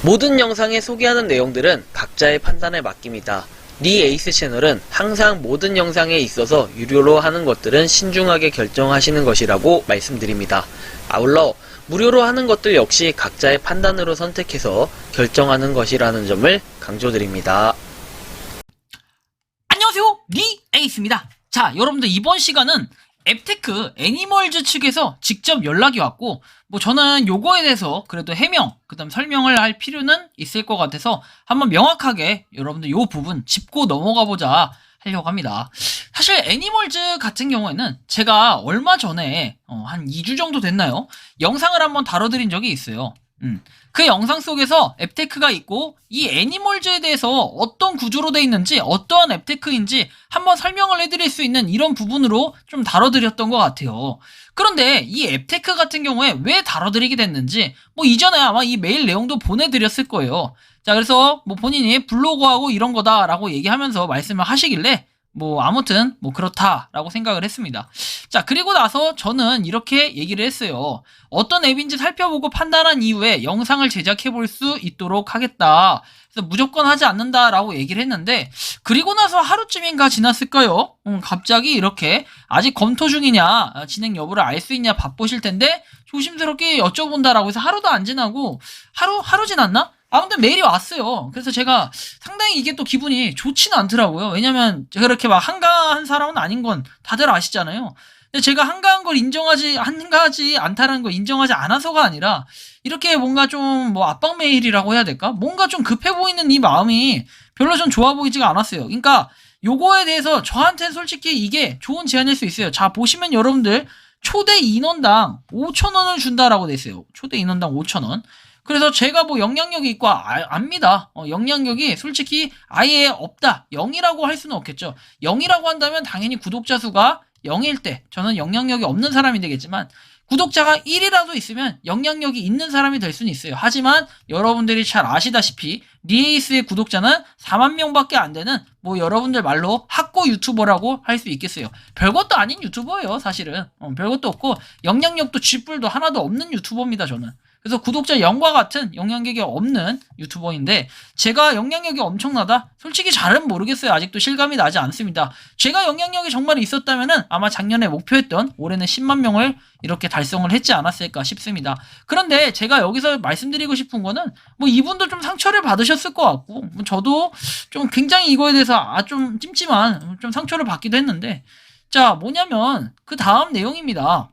모든 영상에 소개하는 내용들은 각자의 판단에 맡깁니다. 니 에이스 채널은 항상 모든 영상에 있어서 유료로 하는 것들은 신중하게 결정하시는 것이라고 말씀드립니다. 아울러 무료로 하는 것들 역시 각자의 판단으로 선택해서 결정하는 것이라는 점을 강조드립니다. 안녕하세요, 니 에이스입니다. 자, 여러분들 이번 시간은 앱테크 애니멀즈 측에서 직접 연락이 왔고, 저는 요거에 대해서 그래도 해명, 그 다음 설명을 할 필요는 있을 것 같아서 한번 명확하게 여러분들 요 부분 짚고 넘어가 보자 하려고 합니다. 사실 애니멀즈 같은 경우에는 제가 얼마 전에 한 2주 정도 됐나요? 영상을 한번 다뤄드린 적이 있어요. 그 영상 속에서 앱테크가 있고 이 애니멀즈에 대해서 어떤 구조로 돼 있는지 어떠한 앱테크인지 한번 설명을 해드릴 수 있는 이런 부분으로 좀 다뤄드렸던 것 같아요. 그런데 이 앱테크 같은 경우에 왜 다뤄드리게 됐는지 이전에 아마 이 메일 내용도 보내드렸을 거예요. 자, 그래서 본인이 블로그하고 이런 거다라고 얘기하면서 말씀을 하시길래 아무튼 그렇다라고 생각을 했습니다. 자, 그리고 나서 저는 이렇게 얘기를 했어요. 어떤 앱인지 살펴보고 판단한 이후에 영상을 제작해 볼 수 있도록 하겠다. 그래서 무조건 하지 않는다라고 얘기를 했는데, 그리고 나서 하루쯤인가 지났을까요? 갑자기 이렇게 아직 검토 중이냐, 진행 여부를 알 수 있냐 바쁘실 텐데 조심스럽게 여쭤본다라고 해서 하루도 안 지나고 하루 지났나? 아무튼 메일이 왔어요. 그래서 제가 상당히 이게 또 기분이 좋지는 않더라고요. 왜냐면 제가 그렇게 막 한가한 사람은 아닌 건 다들 아시잖아요. 근데 제가 한가한 걸 한가하지 않다라는 걸 인정하지 않아서가 아니라 이렇게 뭔가 좀 압박 메일이라고 해야 될까? 뭔가 좀 급해 보이는 이 마음이 별로 좀 좋아 보이지가 않았어요. 그러니까 요거에 대해서 저한테는 솔직히 이게 좋은 제안일 수 있어요. 자, 보시면 여러분들 초대 인원당 5,000원을 준다라고 돼 있어요. 초대 인원당 5,000원. 그래서 제가 영향력이 있고 압니다. 영향력이 솔직히 아예 없다. 0이라고 할 수는 없겠죠. 0이라고 한다면 당연히 구독자 수가 0일 때 저는 영향력이 없는 사람이 되겠지만, 구독자가 1이라도 있으면 영향력이 있는 사람이 될 수는 있어요. 하지만 여러분들이 잘 아시다시피 니에이스의 구독자는 4만 명밖에 안 되는 여러분들 말로 학고 유튜버라고 할 수 있겠어요. 별것도 아닌 유튜버예요, 사실은. 별것도 없고 영향력도 쥐뿔도 하나도 없는 유튜버입니다, 저는. 그래서 구독자 0과 같은 영향력이 없는 유튜버인데, 제가 영향력이 엄청나다? 솔직히 잘은 모르겠어요. 아직도 실감이 나지 않습니다. 제가 영향력이 정말 있었다면은 아마 작년에 목표했던 올해는 10만 명을 이렇게 달성을 했지 않았을까 싶습니다. 그런데 제가 여기서 말씀드리고 싶은 거는 이분도 좀 상처를 받으셨을 것 같고, 저도 좀 굉장히 이거에 대해서 좀 찜찜한 좀 상처를 받기도 했는데, 자, 뭐냐면 그 다음 내용입니다.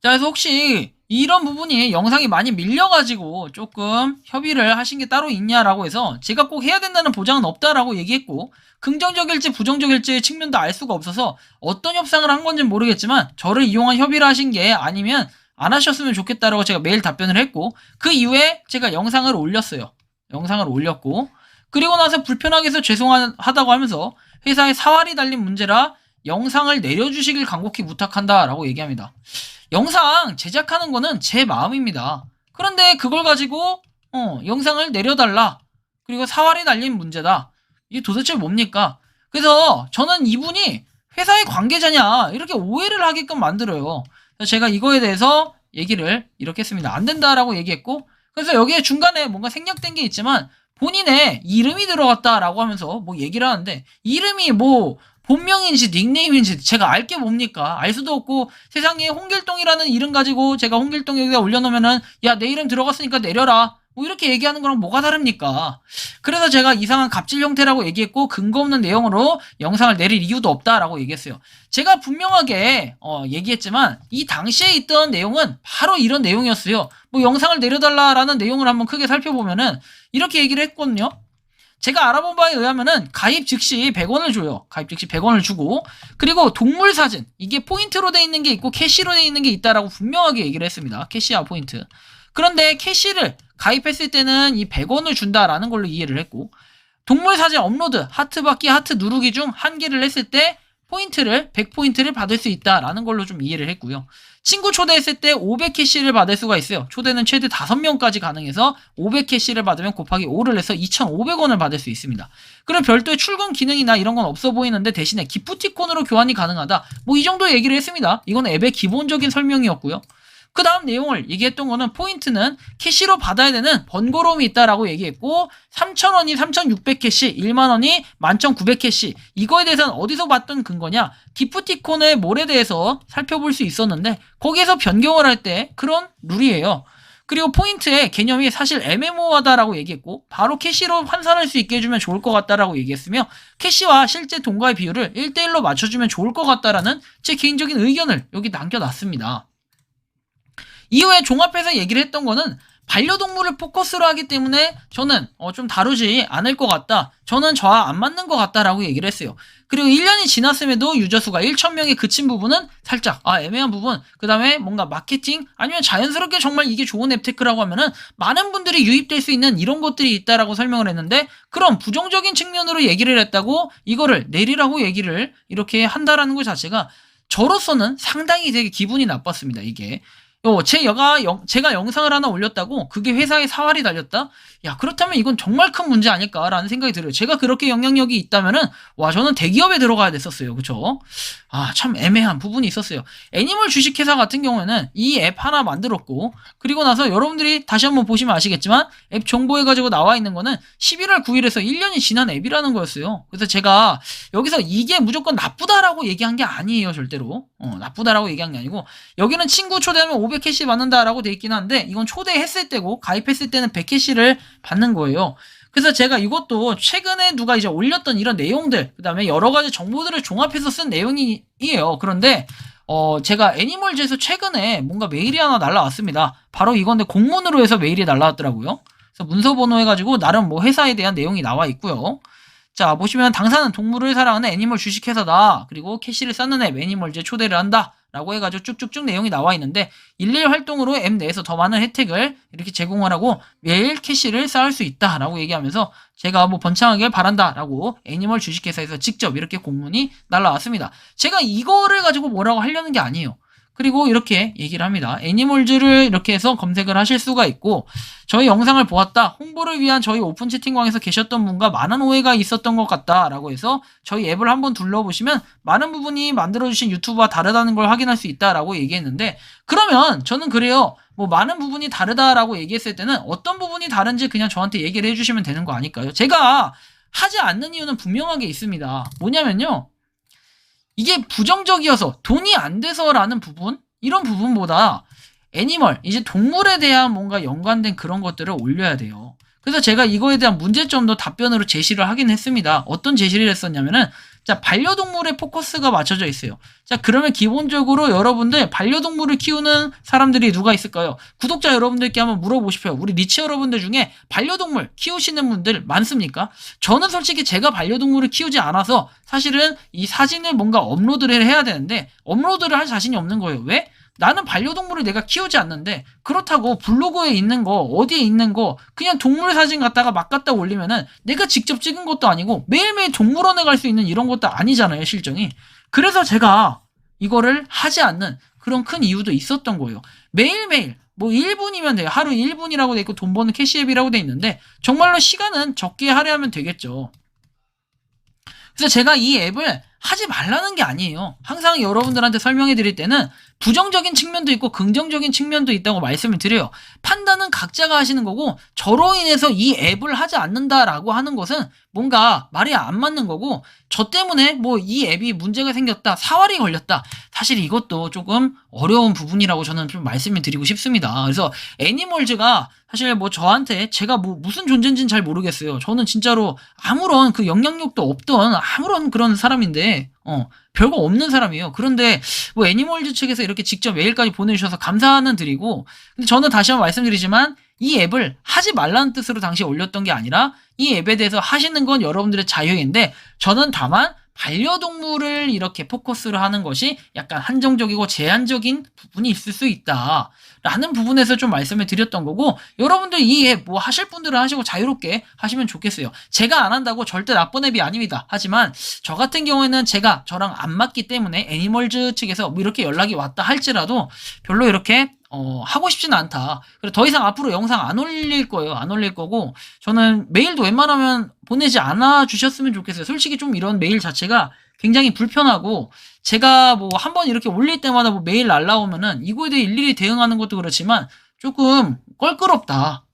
자, 그래서 혹시 이런 부분이 영상이 많이 밀려가지고 조금 협의를 하신 게 따로 있냐라고 해서 제가 꼭 해야 된다는 보장은 없다라고 얘기했고, 긍정적일지 부정적일지의 측면도 알 수가 없어서 어떤 협상을 한 건지는 모르겠지만 저를 이용한 협의를 하신 게 아니면 안 하셨으면 좋겠다라고 제가 메일 답변을 했고, 그 이후에 제가 영상을 올렸어요. 영상을 올렸고, 그리고 나서 불편하게 해서 죄송하다고 하면서 회사에 사활이 달린 문제라 영상을 내려주시길 간곡히 부탁한다라고 얘기합니다. 영상 제작하는 거는 제 마음입니다. 그런데 그걸 가지고 영상을 내려달라, 그리고 사활이 달린 문제다, 이게 도대체 뭡니까? 그래서 저는 이분이 회사의 관계자냐 이렇게 오해를 하게끔 만들어요. 그래서 제가 이거에 대해서 얘기를 이렇게 했습니다. 안 된다라고 얘기했고, 그래서 여기에 중간에 뭔가 생략된 게 있지만 본인의 이름이 들어갔다라고 하면서 얘기를 하는데, 이름이 본명인지 닉네임인지 제가 알 게 뭡니까? 알 수도 없고, 세상에 홍길동이라는 이름 가지고 제가 홍길동 여기다 올려놓으면은 야, 내 이름 들어갔으니까 내려라, 이렇게 얘기하는 거랑 뭐가 다릅니까? 그래서 제가 이상한 갑질 형태라고 얘기했고, 근거 없는 내용으로 영상을 내릴 이유도 없다라고 얘기했어요. 제가 분명하게 얘기했지만 이 당시에 있던 내용은 바로 이런 내용이었어요. 영상을 내려달라라는 내용을 한번 크게 살펴보면은 이렇게 얘기를 했거든요. 제가 알아본 바에 의하면은 가입 즉시 100원을 줘요. 가입 즉시 100원을 주고, 그리고 동물 사진, 이게 포인트로 돼 있는 게 있고 캐시로 돼 있는 게 있다라고 분명하게 얘기를 했습니다. 캐시와 포인트. 그런데 캐시를 가입했을 때는 이 100원을 준다라는 걸로 이해를 했고, 동물 사진 업로드, 하트 받기, 하트 누르기 중 한 개를 했을 때 포인트를 100포인트를 받을 수 있다라는 걸로 좀 이해를 했고요. 친구 초대했을 때 500캐시를 받을 수가 있어요. 초대는 최대 5명까지 가능해서 500캐시를 받으면 곱하기 5를 해서 2,500원을 받을 수 있습니다. 그리고 별도의 출금 기능이나 이런 건 없어 보이는데 대신에 기프티콘으로 교환이 가능하다. 이 정도 얘기를 했습니다. 이건 앱의 기본적인 설명이었고요. 그 다음 내용을 얘기했던 거는 포인트는 캐시로 받아야 되는 번거로움이 있다라고 얘기했고 3,000원이 3,600캐시, 11,000원이 11,900캐시 이거에 대해서는 어디서 봤던 근거냐? 기프티콘의 몰에 대해서 살펴볼 수 있었는데 거기에서 변경을 할 때 그런 룰이에요. 그리고 포인트의 개념이 사실 애매모호하다라고 얘기했고 바로 캐시로 환산할 수 있게 해주면 좋을 것 같다라고 얘기했으며 캐시와 실제 돈과의 비율을 1대1로 맞춰주면 좋을 것 같다라는 제 개인적인 의견을 여기 남겨놨습니다. 이후에 종합해서 얘기를 했던 거는 반려동물을 포커스로 하기 때문에 저는 좀 다루지 않을 것 같다. 저는 저와 안 맞는 것 같다라고 얘기를 했어요. 그리고 1년이 지났음에도 유저수가 1,000명에 그친 부분은 살짝 애매한 부분, 그 다음에 뭔가 마케팅 아니면 자연스럽게 정말 이게 좋은 앱테크라고 하면은 많은 분들이 유입될 수 있는 이런 것들이 있다라고 설명을 했는데 그럼 부정적인 측면으로 얘기를 했다고 이거를 내리라고 얘기를 이렇게 한다라는 것 자체가 저로서는 상당히 되게 기분이 나빴습니다. 이게 제가 영상을 하나 올렸다고 그게 회사에 사활이 달렸다? 야, 그렇다면 이건 정말 큰 문제 아닐까라는 생각이 들어요. 제가 그렇게 영향력이 있다면은 저는 대기업에 들어가야 됐었어요. 그쵸? 참 애매한 부분이 있었어요. 애니멀 주식회사 같은 경우에는 이 앱 하나 만들었고 그리고 나서 여러분들이 다시 한번 보시면 아시겠지만 앱 정보해가지고 나와 있는 거는 11월 9일에서 1년이 지난 앱이라는 거였어요. 그래서 제가 여기서 이게 무조건 나쁘다라고 얘기한 게 아니에요. 절대로. 나쁘다라고 얘기한 게 아니고 여기는 친구 초대하면 500캐시 받는다라고 돼 있긴 한데 이건 초대했을 때고 가입했을 때는 100캐시를 받는 거예요. 그래서 제가 이것도 최근에 누가 이제 올렸던 이런 내용들 그 다음에 여러 가지 정보들을 종합해서 쓴 내용이에요. 그런데 제가 애니멀즈에서 최근에 뭔가 메일이 하나 날라왔습니다. 바로 이건데 공문으로 해서 메일이 날라왔더라고요. 그래서 문서 번호 해가지고 나름 뭐 회사에 대한 내용이 나와 있고요. 자, 보시면 당사는 동물을 사랑하는 애니멀 주식회사다. 그리고 캐시를 쌓는 앱 애니멀즈에 초대를 한다. 라고 해가지고 쭉쭉쭉 내용이 나와 있는데 일일 활동으로 앱 내에서 더 많은 혜택을 이렇게 제공을 하고 매일 캐시를 쌓을 수 있다 라고 얘기하면서 제가 뭐 번창하길 바란다 라고 애니멀 주식회사에서 직접 이렇게 공문이 날라왔습니다. 제가 이거를 가지고 뭐라고 하려는 게 아니에요. 그리고 이렇게 얘기를 합니다. 애니멀즈를 이렇게 해서 검색을 하실 수가 있고 저희 영상을 보았다. 홍보를 위한 저희 오픈 채팅방에서 계셨던 분과 많은 오해가 있었던 것 같다 라고 해서 저희 앱을 한번 둘러보시면 많은 부분이 만들어주신 유튜브와 다르다는 걸 확인할 수 있다라고 얘기했는데 그러면 저는 그래요. 뭐 많은 부분이 다르다라고 얘기했을 때는 어떤 부분이 다른지 그냥 저한테 얘기를 해주시면 되는 거 아닐까요? 제가 하지 않는 이유는 분명하게 있습니다. 뭐냐면요. 이게 부정적이어서 돈이 안 돼서라는 부분 이런 부분보다 애니멀 이제 동물에 대한 뭔가 연관된 그런 것들을 올려야 돼요. 그래서 제가 이거에 대한 문제점도 답변으로 제시를 하긴 했습니다. 어떤 제시를 했었냐면은 자 반려동물에 포커스가 맞춰져 있어요. 자 그러면 기본적으로 여러분들 반려동물을 키우는 사람들이 누가 있을까요? 구독자 여러분들께 한번 물어보십시오. 우리 리치 여러분들 중에 반려동물 키우시는 분들 많습니까? 저는 솔직히 제가 반려동물을 키우지 않아서 사실은 이 사진을 뭔가 업로드를 해야 되는데 업로드를 할 자신이 없는 거예요. 왜? 나는 반려동물을 내가 키우지 않는데 그렇다고 블로그에 있는 거 어디에 있는 거 그냥 동물 사진 갖다가 막 갖다 올리면은 내가 직접 찍은 것도 아니고 매일매일 동물원에 갈 수 있는 이런 것도 아니잖아요 실정이. 그래서 제가 이거를 하지 않는 그런 큰 이유도 있었던 거예요. 매일매일 뭐 1분이면 돼요. 하루 1분이라고 돼 있고 돈 버는 캐시 앱이라고 돼 있는데 정말로 시간은 적게 할애하면 되겠죠. 그래서 제가 이 앱을 하지 말라는 게 아니에요. 항상 여러분들한테 설명해 드릴 때는 부정적인 측면도 있고 긍정적인 측면도 있다고 말씀을 드려요. 판단은 각자가 하시는 거고 저로 인해서 이 앱을 하지 않는다라고 하는 것은 뭔가 말이 안 맞는 거고 저 때문에 뭐 이 앱이 문제가 생겼다, 사활이 걸렸다. 사실 이것도 조금 어려운 부분이라고 저는 좀 말씀을 드리고 싶습니다. 그래서 애니멀즈가 사실 뭐 저한테 제가 뭐 무슨 존재인지는 잘 모르겠어요. 저는 진짜로 아무런 그 영향력도 없던 아무런 그런 사람인데 별거 없는 사람이에요. 그런데 뭐 애니멀즈 측에서 이렇게 직접 메일까지 보내주셔서 감사는 드리고 근데 저는 다시 한번 말씀드리지만 이 앱을 하지 말라는 뜻으로 당시에 올렸던 게 아니라 이 앱에 대해서 하시는 건 여러분들의 자유인데 저는 다만 반려동물을 이렇게 포커스를 하는 것이 약간 한정적이고 제한적인 부분이 있을 수 있다. 라는 부분에서 좀 말씀을 드렸던 거고 여러분들 이 앱 뭐 하실 분들은 하시고 자유롭게 하시면 좋겠어요. 제가 안 한다고 절대 나쁜 앱이 아닙니다. 하지만 저 같은 경우에는 제가 저랑 안 맞기 때문에 애니멀즈 측에서 뭐 이렇게 연락이 왔다 할지라도 별로 이렇게 하고 싶지는 않다. 그리고 더 이상 앞으로 영상 안 올릴 거예요. 안 올릴 거고 저는 메일도 웬만하면 보내지 않아 주셨으면 좋겠어요. 솔직히 좀 이런 메일 자체가 굉장히 불편하고 제가 뭐 한번 이렇게 올릴 때마다 뭐 메일 날라오면은 이거에 대해 일일이 대응하는 것도 그렇지만 조금 껄끄럽다.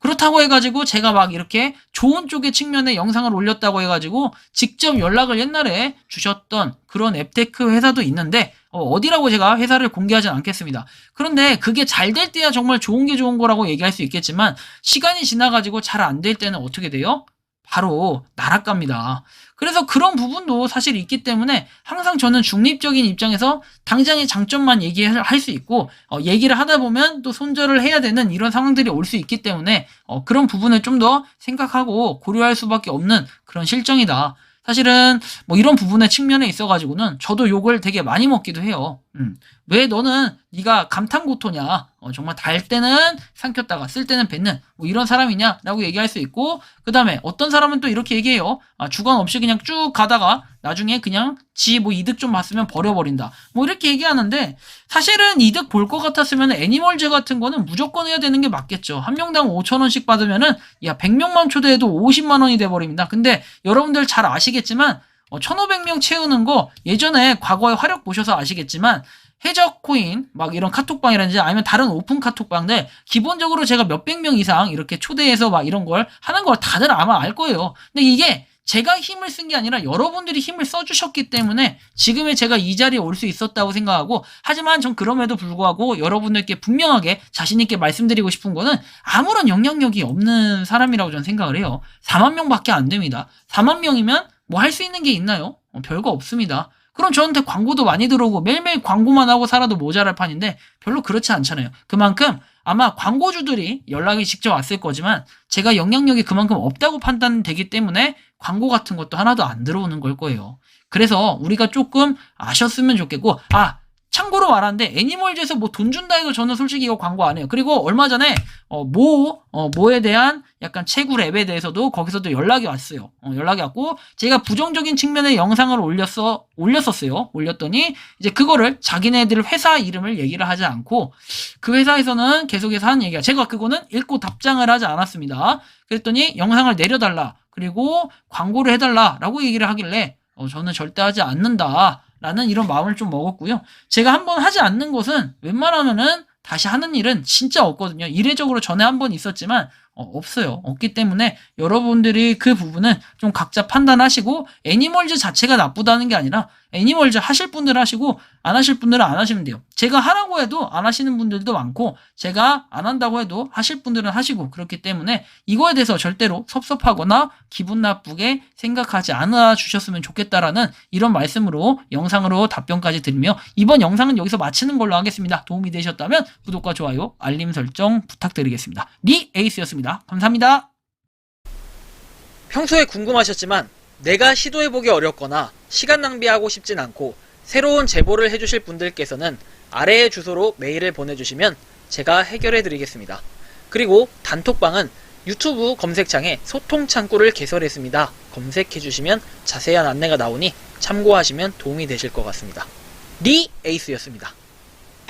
그렇다고 해가지고 제가 막 이렇게 좋은 쪽의 측면에 영상을 올렸다고 해가지고 직접 연락을 옛날에 주셨던 그런 앱테크 회사도 있는데 어디라고 제가 회사를 공개하진 않겠습니다. 그런데 그게 잘 될 때야 정말 좋은 게 좋은 거라고 얘기할 수 있겠지만 시간이 지나가지고 잘 안 될 때는 어떻게 돼요? 바로 날아갑니다. 그래서 그런 부분도 사실 있기 때문에 항상 저는 중립적인 입장에서 당장의 장점만 얘기할 수 있고 얘기를 하다 보면 또 손절을 해야 되는 이런 상황들이 올 수 있기 때문에 그런 부분을 좀 더 생각하고 고려할 수밖에 없는 그런 실정이다. 사실은 뭐 이런 부분의 측면에 있어가지고는 저도 욕을 되게 많이 먹기도 해요. 왜 너는 네가 감탄고토냐? 정말 달 때는 삼켰다가 쓸 때는 뱉는 뭐 이런 사람이냐라고 얘기할 수 있고, 그 다음에 어떤 사람은 또 이렇게 얘기해요. 주관 없이 그냥 쭉 가다가 나중에 그냥 지 뭐 이득 좀 봤으면 버려버린다. 뭐 이렇게 얘기하는데 사실은 이득 볼 것 같았으면 애니멀즈 같은 거는 무조건 해야 되는 게 맞겠죠. 한 명당 5,000원씩 받으면은 야 100명만 초대해도 50만 원이 돼버립니다. 근데 여러분들 잘 아시겠지만 1,500명 채우는 거 예전에 과거의 화력 보셔서 아시겠지만 해적 코인 막 이런 카톡방이라든지 아니면 다른 오픈 카톡방들 기본적으로 제가 몇백 명 이상 이렇게 초대해서 막 이런 걸 하는 걸 다들 아마 알 거예요. 근데 이게 제가 힘을 쓴 게 아니라 여러분들이 힘을 써주셨기 때문에 지금의 제가 이 자리에 올 수 있었다고 생각하고, 하지만 전 그럼에도 불구하고 여러분들께 분명하게 자신있게 말씀드리고 싶은 거는 아무런 영향력이 없는 사람이라고 저는 생각을 해요. 4만 명밖에 안 됩니다. 4만 명이면 뭐 할 수 있는 게 있나요? 별거 없습니다. 그럼 저한테 광고도 많이 들어오고 매일매일 광고만 하고 살아도 모자랄 판인데 별로 그렇지 않잖아요. 그만큼 아마 광고주들이 연락이 직접 왔을 거지만 제가 영향력이 그만큼 없다고 판단되기 때문에 광고 같은 것도 하나도 안 들어오는 걸 거예요. 그래서 우리가 조금 아셨으면 좋겠고, 참고로 말하는데 애니멀즈에서 뭐 돈 준다 해도 저는 솔직히 이거 광고 안 해요. 그리고 얼마 전에 모에 대한 약간 채굴 앱에 대해서도 거기서도 연락이 왔어요. 연락이 왔고 제가 부정적인 측면의 영상을 올렸었어요. 올렸더니 이제 그거를 자기네들 회사 이름을 얘기를 하지 않고 그 회사에서는 계속해서 하는 얘기가, 제가 그거는 읽고 답장을 하지 않았습니다. 그랬더니 영상을 내려달라, 그리고 광고를 해달라라고 얘기를 하길래 저는 절대 하지 않는다 라는 이런 마음을 좀 먹었고요. 제가 한번 하지 않는 것은 웬만하면은 다시 하는 일은 진짜 없거든요. 이례적으로 전에 한번 있었지만 없어요. 없기 때문에 여러분들이 그 부분은 좀 각자 판단하시고, 애니멀즈 자체가 나쁘다는 게 아니라 애니멀즈 하실 분들 하시고 안 하실 분들은 안 하시면 돼요. 제가 하라고 해도 안 하시는 분들도 많고 제가 안 한다고 해도 하실 분들은 하시고, 그렇기 때문에 이거에 대해서 절대로 섭섭하거나 기분 나쁘게 생각하지 않아 주셨으면 좋겠다라는 이런 말씀으로 영상으로 답변까지 드리며 이번 영상은 여기서 마치는 걸로 하겠습니다. 도움이 되셨다면 구독과 좋아요, 알림 설정 부탁드리겠습니다. 니 에이스였습니다. 감사합니다. 평소에 궁금하셨지만 내가 시도해보기 어렵거나 시간 낭비하고 싶진 않고 새로운 제보를 해주실 분들께서는 아래의 주소로 메일을 보내주시면 제가 해결해드리겠습니다. 그리고 단톡방은 유튜브 검색창에 소통 창구를 개설했습니다. 검색해주시면 자세한 안내가 나오니 참고하시면 도움이 되실 것 같습니다. 리 에이스였습니다.